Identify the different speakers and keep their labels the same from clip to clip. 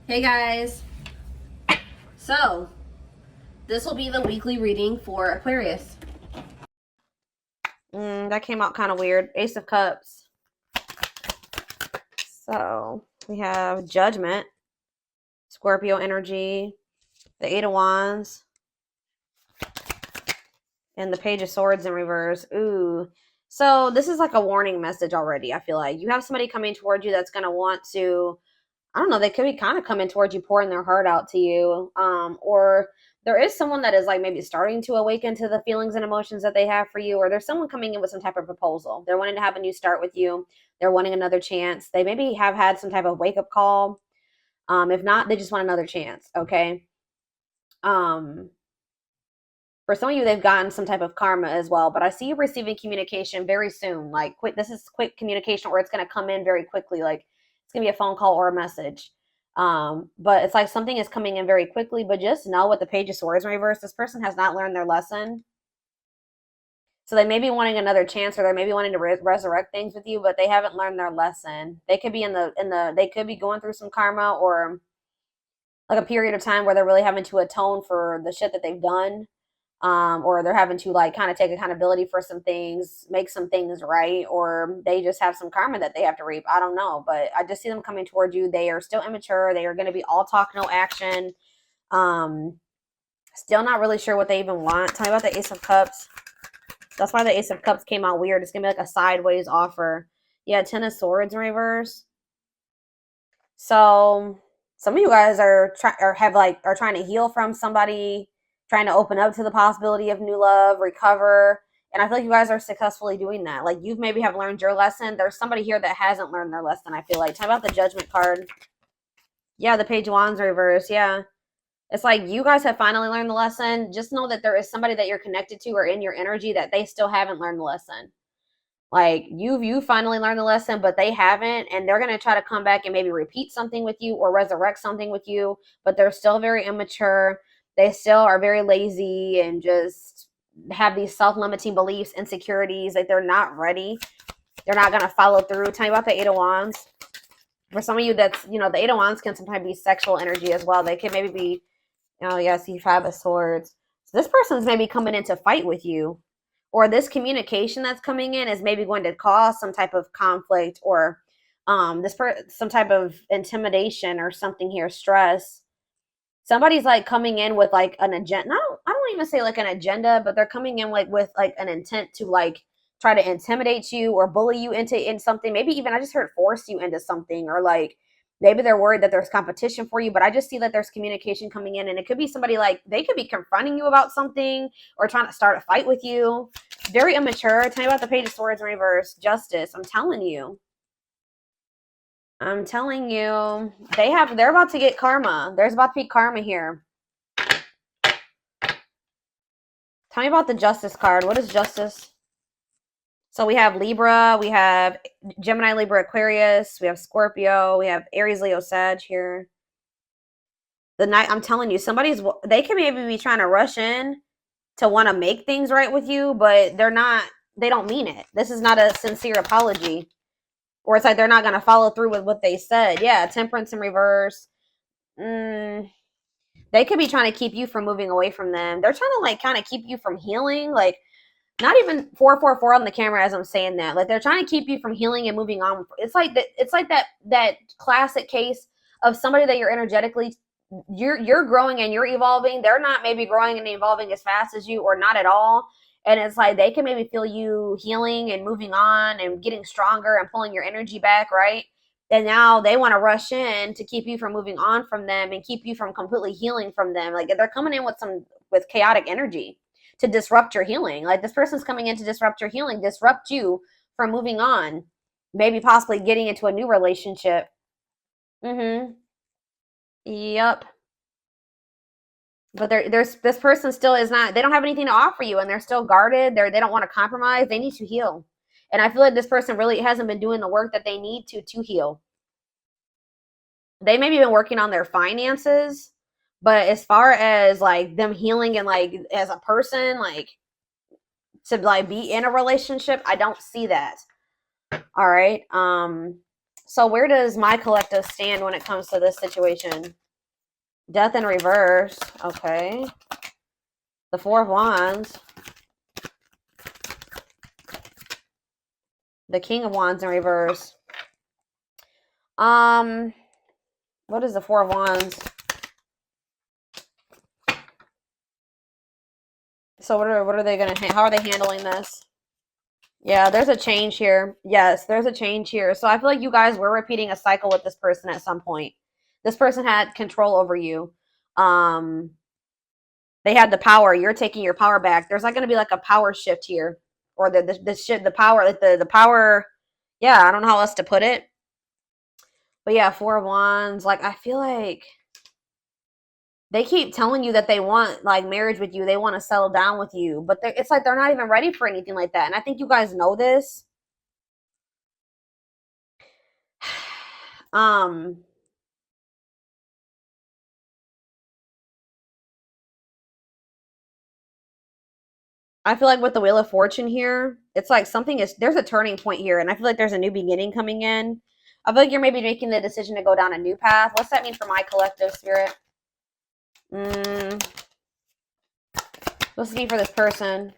Speaker 1: Hey guys, so this will be the weekly reading for Aquarius.
Speaker 2: That came out kind of weird. Ace of Cups. So we have Judgment, Scorpio energy, the Eight of Wands, and the Page of Swords in reverse. Ooh. So this is like a warning message already, I feel like. You have somebody coming towards you that's going to want to, I don't know, they could be kind of coming towards you, pouring their heart out to you. Or there is someone that is like maybe starting to awaken to the feelings and emotions that they have for you, or there's someone coming in with some type of proposal. They're wanting to have a new start with you. They're wanting another chance. They maybe have had some type of wake-up call. If not, they just want another chance, okay? For some of you, they've gotten some type of karma as well, but I see you receiving communication very soon. Like, quick, this is quick communication, or it's going to come in very quickly. Like, it's going to be a phone call or a message. But it's like something is coming in very quickly. But just know with the Page of Swords in reverse, this person has not learned their lesson. So they may be wanting another chance, or they may be wanting to resurrect things with you, but they haven't learned their lesson. They could be they could be going through some karma, or like a period of time where they're really having to atone for the shit that they've done. Or they're having to like kind of take accountability for some things, make some things right, or they just have some karma that they have to reap. I don't know, but I just see them coming towards you. They are still immature. They are going to be all talk, no action. Still not really sure what they even want. Tell me about the Ace of Cups. That's why the Ace of Cups came out weird. It's going to be like a sideways offer. Yeah, Ten of Swords in reverse. So some of you guys are trying to heal from somebody, trying to open up to the possibility of new love, recover. And I feel like you guys are successfully doing that. Like, you maybe have learned your lesson. There's somebody here that hasn't learned their lesson, I feel like. Talk about the Judgment card. Yeah, the Page of Wands reverse. Yeah. It's like you guys have finally learned the lesson. Just know that there is somebody that you're connected to or in your energy that they still haven't learned the lesson. Like, you finally learned the lesson, but they haven't, and they're going to try to come back and maybe repeat something with you or resurrect something with you, but they're still very immature. They still are very lazy and just have these self-limiting beliefs, insecurities. Like, they're not ready. They're not going to follow through. Tell me about the Eight of Wands. For some of you, that's, the Eight of Wands can sometimes be sexual energy as well. They can maybe be, see, Five of Swords. So this person's maybe coming in to fight with you, or this communication that's coming in is maybe going to cause some type of conflict, or some type of intimidation or something here, stress. Somebody's like coming in with like an agenda. I don't even say like an agenda, but they're coming in like with like an intent to like try to intimidate you or bully you in something. Maybe even, I just heard, force you into something, or like maybe they're worried that there's competition for you. But I just see that there's communication coming in, and it could be somebody like they could be confronting you about something or trying to start a fight with you. Very immature. Tell me about the Page of Swords in reverse. Justice. I'm telling you. They're about to get karma. There's about to be karma here. Tell me about the Justice card. What is Justice? So we have Libra, we have Gemini, Libra, Aquarius, we have Scorpio, we have Aries, Leo, Sag here. The night, I'm telling you, they can maybe be trying to rush in to want to make things right with you, but they don't mean it. This is not a sincere apology. Or it's like they're not going to follow through with what they said. Yeah, Temperance in reverse. They could be trying to keep you from moving away from them. They're trying to like kind of keep you from healing. Like, not even 444 on the camera as I'm saying that. Like, they're trying to keep you from healing and moving on. It's like that classic case of somebody that you're energetically, you're growing and you're evolving. They're not maybe growing and evolving as fast as you, or not at all. And it's like they can maybe feel you healing and moving on and getting stronger and pulling your energy back, right? And now they want to rush in to keep you from moving on from them and keep you from completely healing from them. Like, they're coming in with chaotic energy to disrupt your healing. Like, this person's coming in to disrupt your healing, disrupt you from moving on, maybe possibly getting into a new relationship. Yep. But this person still is not, they don't have anything to offer you, and they're still guarded. They don't want to compromise. They need to heal. And I feel like this person really hasn't been doing the work that they need to heal. They maybe been working on their finances, but as far as like them healing and like as a person, like to like be in a relationship, I don't see that. All right. So where does my collective stand when it comes to this situation? Death in reverse. Okay. The Four of Wands. The King of Wands in reverse. What is the Four of Wands? So what are they gonna? How are they handling this? Yeah, there's a change here. Yes, there's a change here. So I feel like you guys were repeating a cycle with this person at some point. This person had control over you. They had the power. You're taking your power back. There's like going to be like a power shift here, or the power, like the power. Yeah, I don't know how else to put it. But yeah, Four of Wands. Like I feel like they keep telling you that they want like marriage with you. They want to settle down with you, but it's like they're not even ready for anything like that. And I think you guys know this. I feel like with the Wheel of Fortune here, it's like there's a turning point here, and I feel like there's a new beginning coming in. I feel like you're maybe making the decision to go down a new path. What's that mean for my collective spirit? What's it mean for this person?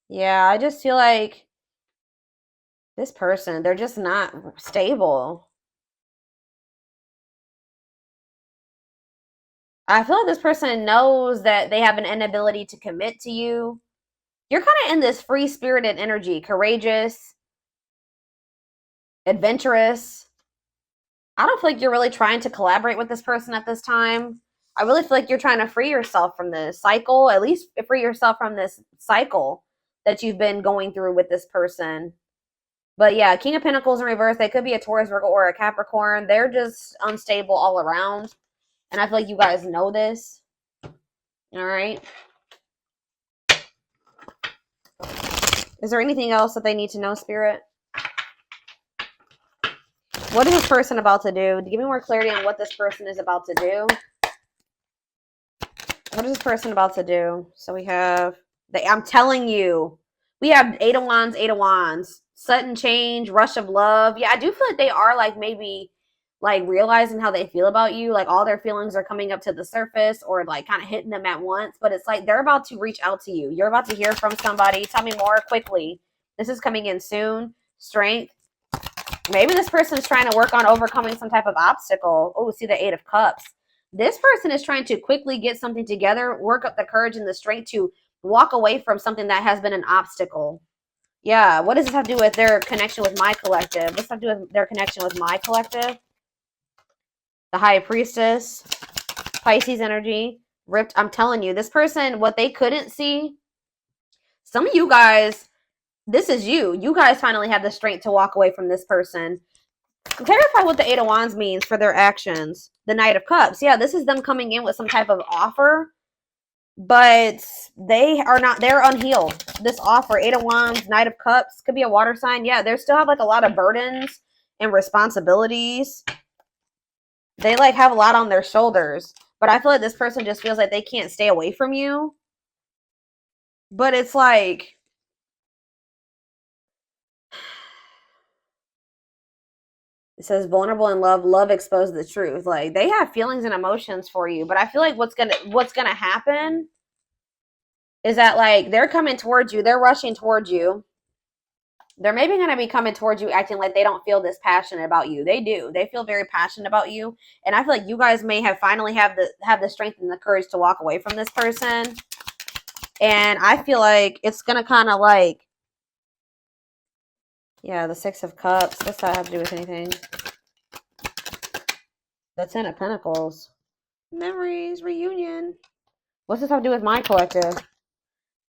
Speaker 2: Yeah, I just feel like this person, they're just not stable. I feel like this person knows that they have an inability to commit to you. You're kind of in this free-spirited energy, courageous, adventurous. I don't feel like you're really trying to collaborate with this person at this time. I really feel like you're trying to free yourself from this cycle, at least free yourself from this cycle that you've been going through with this person. But yeah, King of Pentacles in reverse. They could be a Taurus, Virgo, or a Capricorn. They're just unstable all around. And I feel like you guys know this. All right. Is there anything else that they need to know, Spirit? What is this person about to do? Give me more clarity on what this person is about to do. What is this person about to do? So we have, I'm telling you, we have Eight of Wands, Eight of Wands. Sudden change, rush of love. Yeah, I do feel like they are like maybe like realizing how they feel about you. Like all their feelings are coming up to the surface or like kind of hitting them at once. But it's like they're about to reach out to you. You're about to hear from somebody. Tell me more quickly. This is coming in soon. Strength. Maybe this person is trying to work on overcoming some type of obstacle. Oh, see the Eight of Cups. This person is trying to quickly get something together, work up the courage and the strength to walk away from something that has been an obstacle. Yeah, what does this have to do with their connection with my collective? What's have to do with their connection with my collective? The High Priestess, Pisces energy, ripped. I'm telling you, this person, what they couldn't see, some of you guys, this is you. You guys finally have the strength to walk away from this person. Clarify what the Eight of Wands means for their actions. The Knight of Cups. Yeah, this is them coming in with some type of offer, but they're unhealed. This offer, Eight of Wands, Knight of Cups, could be a water sign. Yeah, they still have like a lot of burdens and responsibilities. They like have a lot on their shoulders, but I feel like this person just feels like they can't stay away from you. But it's like, it says vulnerable in love, love exposed the truth. Like they have feelings and emotions for you, but I feel like what's gonna happen is that like they're coming towards you, they're rushing towards you. They're maybe gonna be coming towards you acting like they don't feel this passionate about you. They do. They feel very passionate about you, and I feel like you guys may have finally have the strength and the courage to walk away from this person. And I feel like it's gonna kind of like, yeah, the Six of Cups. What's that have to do with anything? The Ten of Pentacles. Memories, reunion. What's this have to do with my collective?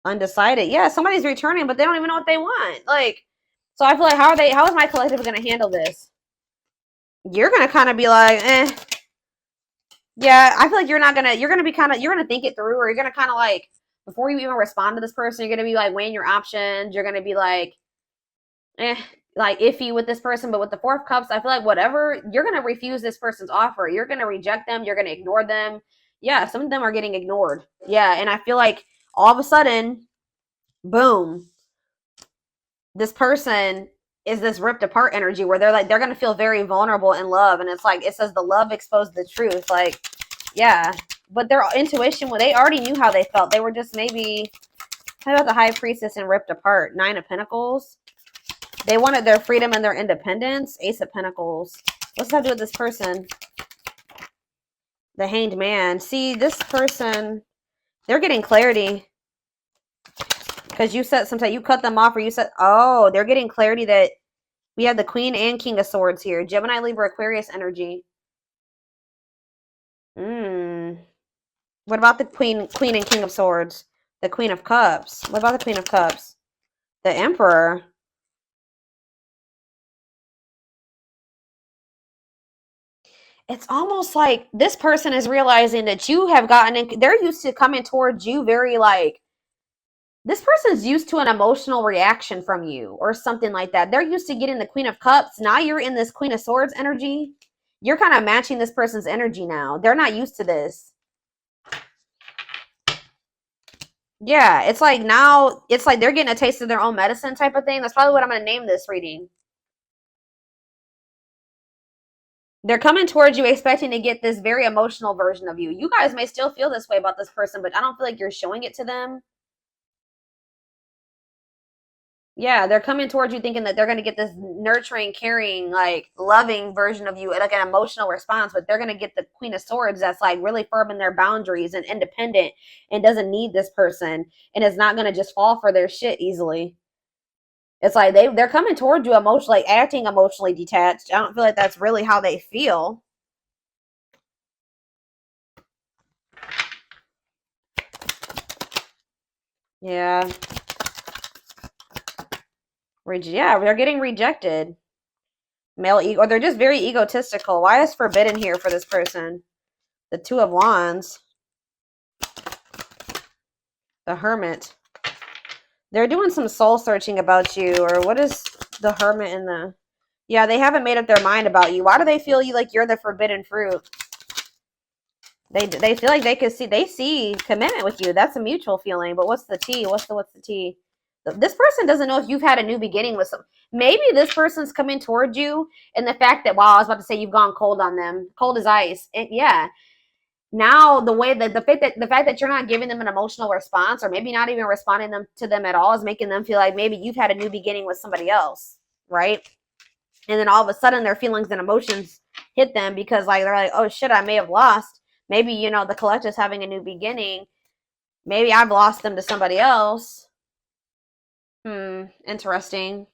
Speaker 2: Undecided. Yeah, somebody's returning, but they don't even know what they want. Like, so I feel like how is my collective going to handle this? You're going to kind of be like, eh. Yeah, I feel like you're going to think it through, or you're going to kind of like, before you even respond to this person, you're going to be like weighing your options. You're going to be like, like iffy with this person. But with the Four of Cups, I feel like whatever, you're going to refuse this person's offer. You're going to reject them. You're going to ignore them. Yeah, some of them are getting ignored. Yeah, and I feel like all of a sudden, boom, this person is this ripped apart energy where they're like, they're going to feel very vulnerable in love. And it's like, it says the love exposed the truth. Like, yeah, but their intuition, well, they already knew how they felt. They were just maybe, how about the High Priestess and ripped apart? 9 of Pentacles. They wanted their freedom and their independence. Ace of Pentacles. What's that have to do with this person? The Hanged Man. See, this person, they're getting clarity. Because you said sometimes you cut them off, or you said, oh, they're getting clarity that we have the Queen and King of Swords here. Gemini, Libra, Aquarius energy. What about the Queen and King of Swords? The Queen of Cups. What about the Queen of Cups? The Emperor. It's almost like this person is realizing that you have gotten in, they're used to coming towards you very like, this person's used to an emotional reaction from you or something like that. They're used to getting the Queen of Cups. Now you're in this Queen of Swords energy. You're kind of matching this person's energy now. They're not used to this. Yeah, it's like now, it's like they're getting a taste of their own medicine type of thing. That's probably what I'm going to name this reading. They're coming towards you expecting to get this very emotional version of you. You guys may still feel this way about this person, but I don't feel like you're showing it to them. Yeah, they're coming towards you thinking that they're going to get this nurturing, caring, like loving version of you, like an emotional response, but they're going to get the Queen of Swords that's like really firm in their boundaries and independent and doesn't need this person and is not going to just fall for their shit easily. It's like they're coming towards you emotionally, acting emotionally detached. I don't feel like that's really how they feel. Yeah. Yeah, they're getting rejected. Male ego, or they're just very egotistical. Why is forbidden here for this person? The Two of Wands. The Hermit. They're doing some soul searching about you, or what is the Hermit in the... Yeah, they haven't made up their mind about you. Why do they feel you like you're the forbidden fruit? They feel like they see commitment with you. That's a mutual feeling. But what's the tea? What's the tea? This person doesn't know if you've had a new beginning with some. Maybe this person's coming towards you, and the fact that, wow, I was about to say you've gone cold on them, cold as ice. And yeah, now the way that the fact that you're not giving them an emotional response, or maybe not even responding to them at all, is making them feel like maybe you've had a new beginning with somebody else, right? And then all of a sudden their feelings and emotions hit them because like they're like, oh shit, I may have lost. Maybe, you know, the collective's having a new beginning. Maybe I've lost them to somebody else. Interesting.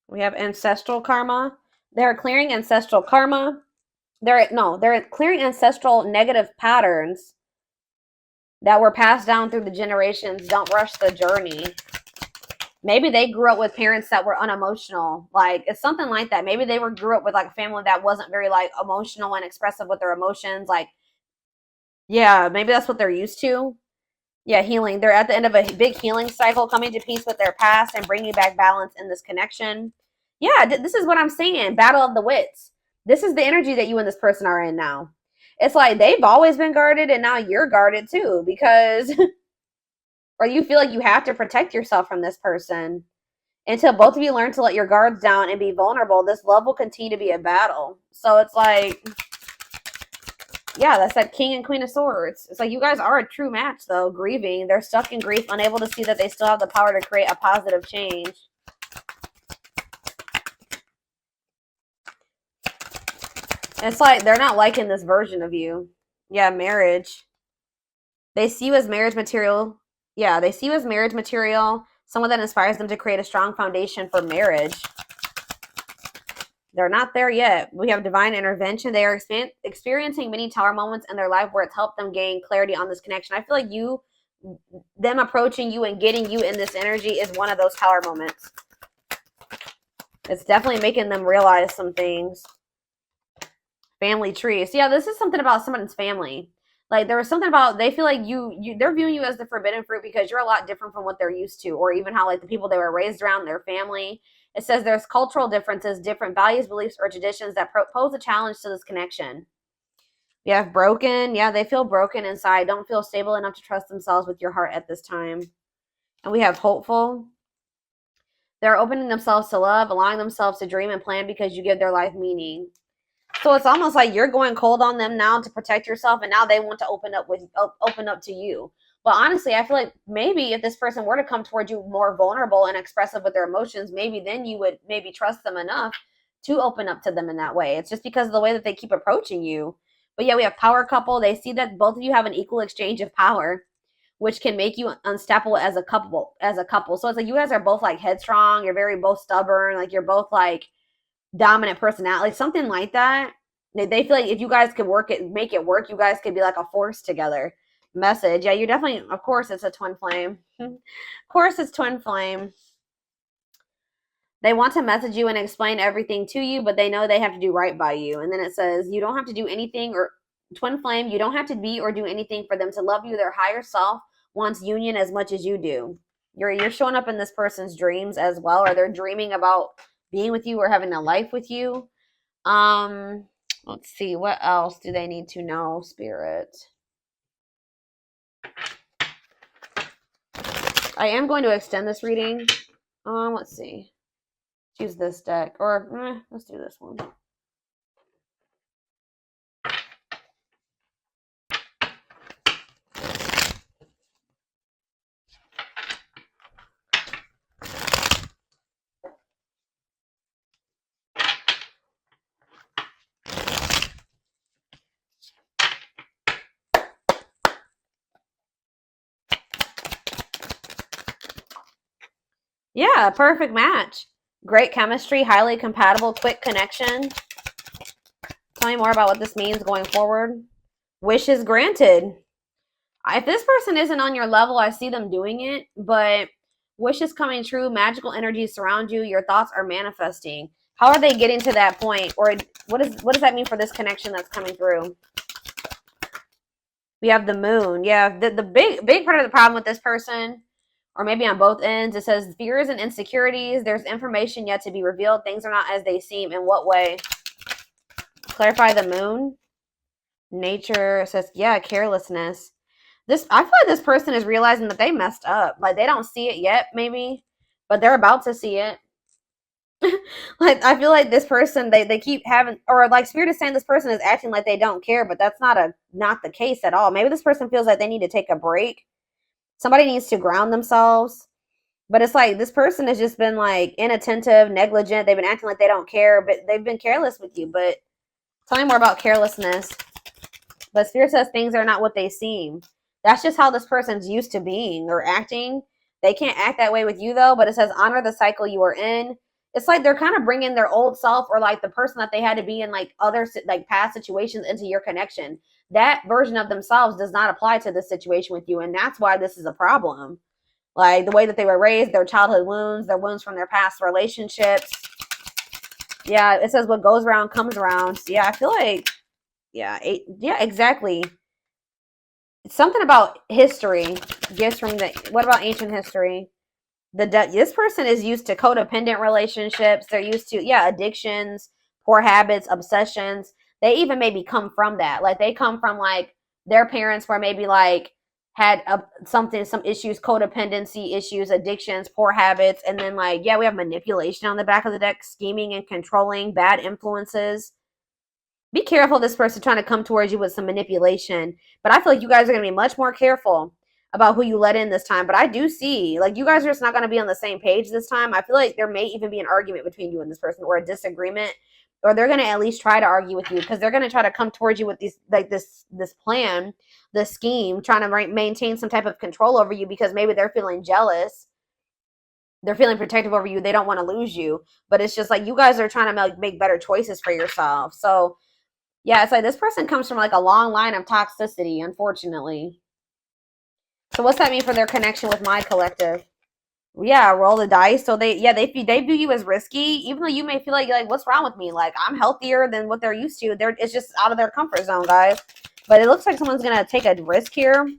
Speaker 2: We have ancestral karma. They're clearing ancestral karma. They're clearing ancestral negative patterns that were passed down through the generations. Don't rush the journey. Maybe they grew up with parents that were unemotional. Like, it's something like that. Maybe they grew up with like a family that wasn't very like emotional and expressive with their emotions. Like, yeah, maybe that's what they're used to. Yeah, healing. They're at the end of a big healing cycle, coming to peace with their past and bringing back balance in this connection. Yeah, this is what I'm saying. Battle of the wits. This is the energy that you and this person are in now. It's like they've always been guarded and now you're guarded too, because or you feel like you have to protect yourself from this person. Until both of you learn to let your guards down and be vulnerable, this love will continue to be a battle. So it's like, yeah, that's that King and Queen of Swords. It's like you guys are a true match, though. Grieving. They're stuck in grief, unable to see that they still have the power to create a positive change. It's like they're not liking this version of you. Yeah, marriage. They see you as marriage material. Yeah, they see you as marriage material. Someone that inspires them to create a strong foundation for marriage. They're not there yet. We have divine intervention. They are experiencing many tower moments in their life where it's helped them gain clarity on this connection. I feel like them approaching you and getting you in this energy is one of those tower moments. It's definitely making them realize some things. Family tree. So yeah, this is something about someone's family. Like there was something about they feel like they're viewing you as the forbidden fruit because you're a lot different from what they're used to, or even how like the people they were raised around, their family. It says there's cultural differences, different values, beliefs, or traditions that pose a challenge to this connection. You have broken. Yeah, they feel broken inside. Don't feel stable enough to trust themselves with your heart at this time. And we have hopeful. They're opening themselves to love, allowing themselves to dream and plan because you give their life meaning. So it's almost like you're going cold on them now to protect yourself, and now they want to open up to you. But honestly, I feel like maybe if this person were to come towards you more vulnerable and expressive with their emotions, maybe then you would maybe trust them enough to open up to them in that way. It's just because of the way that they keep approaching you. But yeah, we have power couple. They see that both of you have an equal exchange of power, which can make you unstoppable as a couple. So it's like you guys are both like headstrong. You're very both stubborn. Like you're both like dominant personality, like something like that. They feel like if you guys could make it work, you guys could be like a force together. Message. Yeah, you're definitely, of course, it's a twin flame. Of course, it's twin flame. They want to message you and explain everything to you, but they know they have to do right by you. And then it says, you don't have to do anything, or twin flame, you don't have to be or do anything for them to love you. Their higher self wants union as much as you do. You're showing up in this person's dreams as well, or they're dreaming about being with you or having a life with you. Let's see, what else do they need to know, Spirit? I am going to extend this reading. Let's see. Choose this deck, or let's do this one. Yeah, perfect match. Great chemistry, highly compatible, quick connection. Tell me more about what this means going forward. Wishes granted. If this person isn't on your level, I see them doing it, but wishes coming true, magical energies surround you, your thoughts are manifesting. How are they getting to that point? Or what does that mean for this connection that's coming through? We have the moon. Yeah, the big part of the problem with this person, or maybe on both ends, it says fears and insecurities. There's information yet to be revealed. Things are not as they seem. In what way? Clarify the moon. Nature. It says, yeah, carelessness. I feel like this person is realizing that they messed up. Like they don't see it yet, maybe, but they're about to see it. Like I feel like this person, they keep having, or like Spirit is saying this person is acting like they don't care, but that's not the case at all. Maybe this person feels like they need to take a break. Somebody needs to ground themselves. But it's like this person has just been like inattentive, negligent. They've been acting like they don't care, but they've been careless with you. But tell me more about carelessness. But Spirit says things are not what they seem. That's just how this person's used to being or acting. They can't act that way with you though, but it says honor the cycle you are in. It's like they're kind of bringing their old self, or like the person that they had to be in like other like past situations, into your connection. That version of themselves does not apply to this situation with you, and that's why this is a problem. Like the way that they were raised, their childhood wounds, their wounds from their past relationships. Yeah, it says what goes around comes around. So yeah, I feel like, yeah, exactly. It's something about history. Gifts from what about ancient history? This person is used to codependent relationships. They're used to, addictions, poor habits, obsessions. They even maybe come from that. Like they come from like their parents where maybe like had some issues, codependency issues, addictions, poor habits. And then like, we have manipulation on the back of the deck, scheming and controlling, bad influences. Be careful, this person trying to come towards you with some manipulation. But I feel like you guys are going to be much more careful about who you let in this time. But I do see, like, you guys are just not going to be on the same page this time. I feel like there may even be an argument between you and this person, or a disagreement, or they're going to at least try to argue with you, because they're going to try to come towards you with these, like this plan, this scheme, trying to maintain some type of control over you, because maybe they're feeling jealous. They're feeling protective over you. They don't want to lose you. But it's just like you guys are trying to make better choices for yourself. So yeah, it's like this person comes from like a long line of toxicity, unfortunately. So what's that mean for their connection with my collective? Yeah, roll the dice. So they view you as risky, even though you may feel like what's wrong with me? Like I'm healthier than what they're used to. It's just out of their comfort zone, guys. But it looks like someone's gonna take a risk here.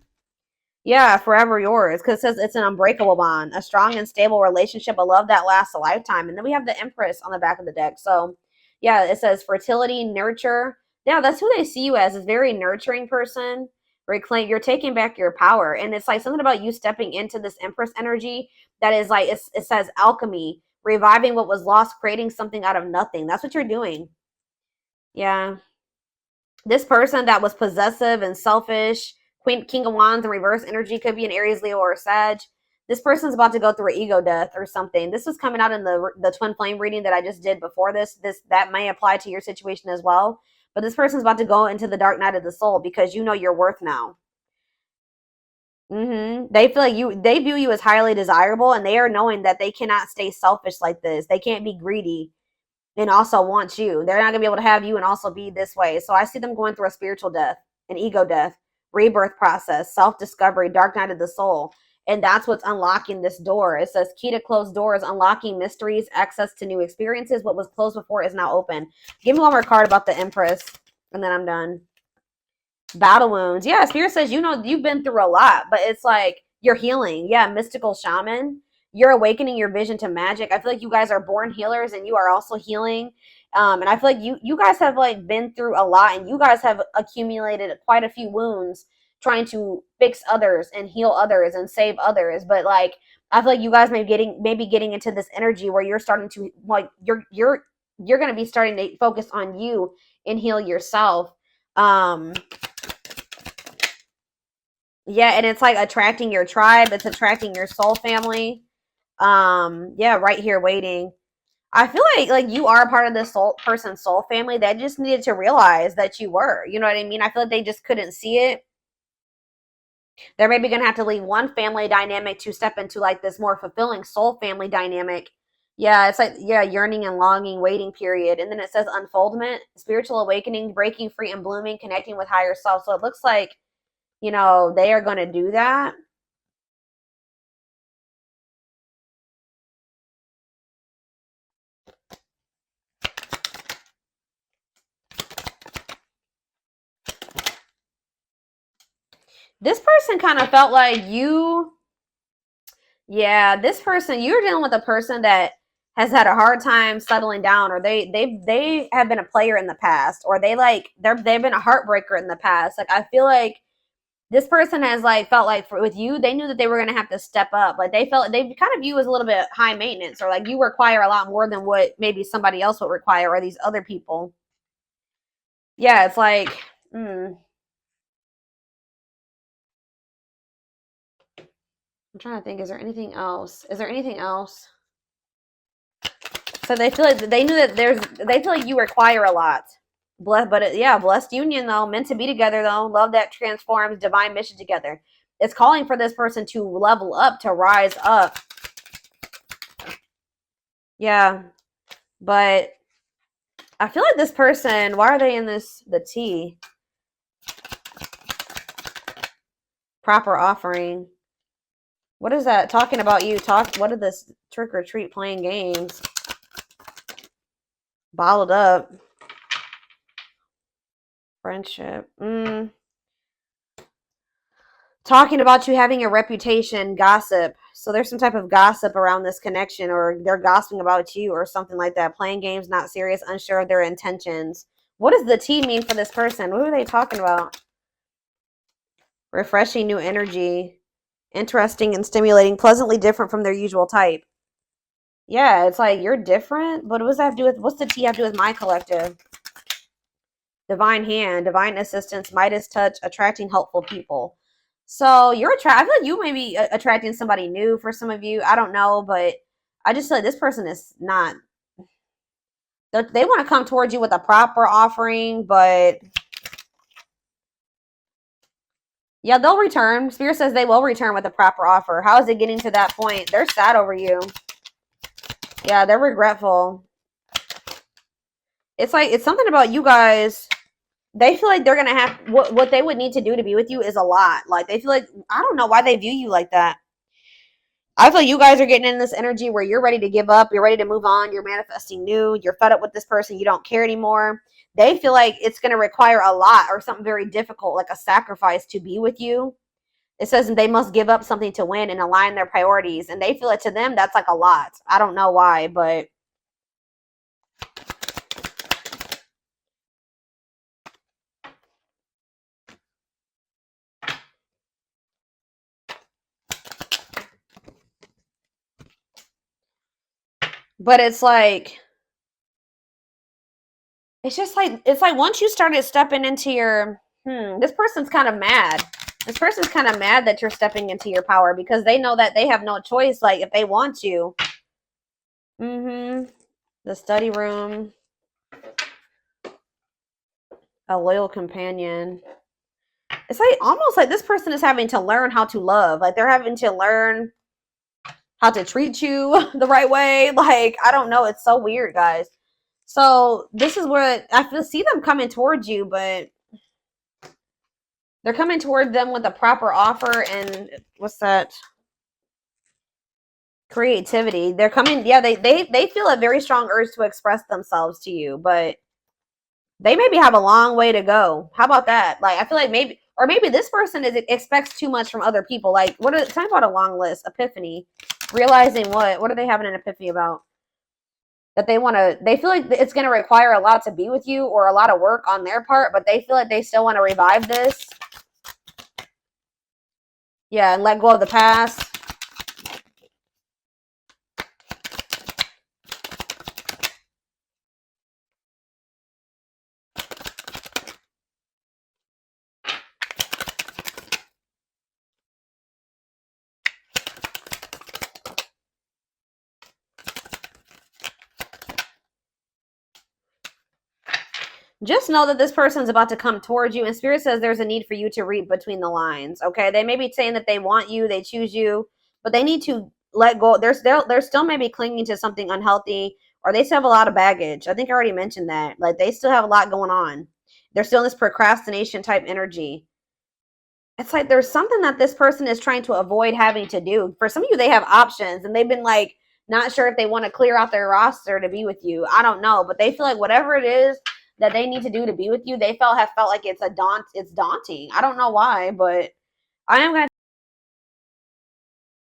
Speaker 2: Yeah, forever yours, because it says it's an unbreakable bond, a strong and stable relationship, a love that lasts a lifetime. And then we have the Empress on the back of the deck. So yeah, it says fertility, nurture. Yeah, that's who they see you as, a very nurturing person. Reclaim, you're taking back your power. And it's like something about you stepping into this Empress energy that is like, it says alchemy, reviving what was lost, creating something out of nothing. That's what you're doing. Yeah. This person that was possessive and selfish, King of Wands in reverse energy, could be an Aries, Leo, or Sag. This person's about to go through an ego death or something. This was coming out in the twin flame reading that I just did before this. That may apply to your situation as well. But this person's about to go into the dark night of the soul because you know your worth now. They feel like they view you as highly desirable, and they are knowing that they cannot stay selfish like this. They can't be greedy and also want you. They're not gonna be able to have you and also be this way. So I see them going through a spiritual death, an ego death, rebirth process, self-discovery, dark night of the soul. And that's what's unlocking this door. It says key to closed doors, unlocking mysteries, access to new experiences. What was closed before is now open. Give me one more card about the Empress, and then I'm done. Battle wounds. Yeah, Spirit says, you know, you've been through a lot, but it's like you're healing. Yeah, mystical shaman. You're awakening your vision to magic. I feel like you guys are born healers and you are also healing. And I feel like you guys have like been through a lot, and you guys have accumulated quite a few wounds trying to fix others and heal others and save others. But like I feel like you guys may be getting into this energy where you're starting to like you're gonna be starting to focus on you and heal yourself. Yeah, and it's like attracting your tribe, it's attracting your soul family. Yeah, right here waiting. I feel like you are a part of this soul family that just needed to realize that you were. You know what I mean? I feel like they just couldn't see it. They're maybe gonna have to leave one family dynamic to step into like this more fulfilling soul family dynamic. Yeah, it's like yearning and longing, waiting period. And then it says unfoldment, spiritual awakening, breaking free and blooming, connecting with higher self. So it looks like, they are gonna do that. This person kind of felt like this person, you're dealing with a person that has had a hard time settling down, or they have been a player in the past, or they've been a heartbreaker in the past. Like I feel like this person has like felt like with you, they knew that they were going to have to step up. Like they kind of view as a little bit high maintenance, or like you require a lot more than what maybe somebody else would require, or these other people. Yeah, it's like, I'm trying to think. Is there anything else? So they feel like they knew that they feel like you require a lot. Blessed union though, meant to be together though, love that transforms, divine mission together. It's calling for this person to level up, to rise up. Yeah, but I feel like this person, why are they in the T? Proper offering. What is that talking about you? What is this trick or treat, playing games? Bottled up. Friendship. Talking about you having a reputation, gossip. So there's some type of gossip around this connection, or they're gossiping about you or something like that. Playing games, not serious, unsure of their intentions. What does the T mean for this person? What are they talking about? Refreshing new energy. Interesting and stimulating, pleasantly different from their usual type. Yeah, it's like you're different, but what does that have to do with, what's the T have to do with my collective? Divine hand, divine assistance, Midas touch, attracting helpful people. So I feel like you may be attracting somebody new for some of you. I don't know, but I just feel like this person is not. They want to come towards you with a proper offering, but yeah, they'll return. Spirit says they will return with a proper offer. How is it getting to that point? They're sad over you. Yeah, they're regretful. It's like, it's something about you guys. They feel like they're going to have, what they would need to do to be with you is a lot. Like, they feel like, I don't know why they view you like that. I feel you guys are getting in this energy where you're ready to give up, you're ready to move on, you're manifesting new, you're fed up with this person, you don't care anymore. They feel like it's going to require a lot or something very difficult, like a sacrifice to be with you. It says they must give up something to win and align their priorities. And they feel it to them, that's like a lot. I don't know why, but it's like, it's just like, it's like once you started stepping into your, this person's kind of mad. This person's kind of mad that you're stepping into your power because they know that they have no choice. Like if they want to. The study room. A loyal companion. It's like almost like this person is having to learn how to love. Like they're having to learn how to treat you the right way. Like, I don't know. It's so weird, guys. So this is where I see them coming towards you, but they're coming toward them with a proper offer and what's that? Creativity. They're coming, yeah, they feel a very strong urge to express themselves to you, but they maybe have a long way to go. How about that? Like, I feel like maybe, or maybe this person expects too much from other people. Like, talk about a long list. Epiphany. Realizing what are they having an epiphany about? That they feel like it's going to require a lot to be with you or a lot of work on their part, but they feel like they still want to revive this. Yeah, and let go of the past. Just know that this person's about to come towards you, and Spirit says there's a need for you to read between the lines, okay? They may be saying that they want you, they choose you, but they need to let go. They're still maybe clinging to something unhealthy, or they still have a lot of baggage. I think I already mentioned that. Like, they still have a lot going on. They're still in this procrastination type energy. It's like there's something that this person is trying to avoid having to do. For some of you, they have options, and they've been, like, not sure if they want to clear out their roster to be with you. I don't know, but they feel like whatever it is that they need to do to be with you, they have felt like it's daunting. I don't know why, but I am going to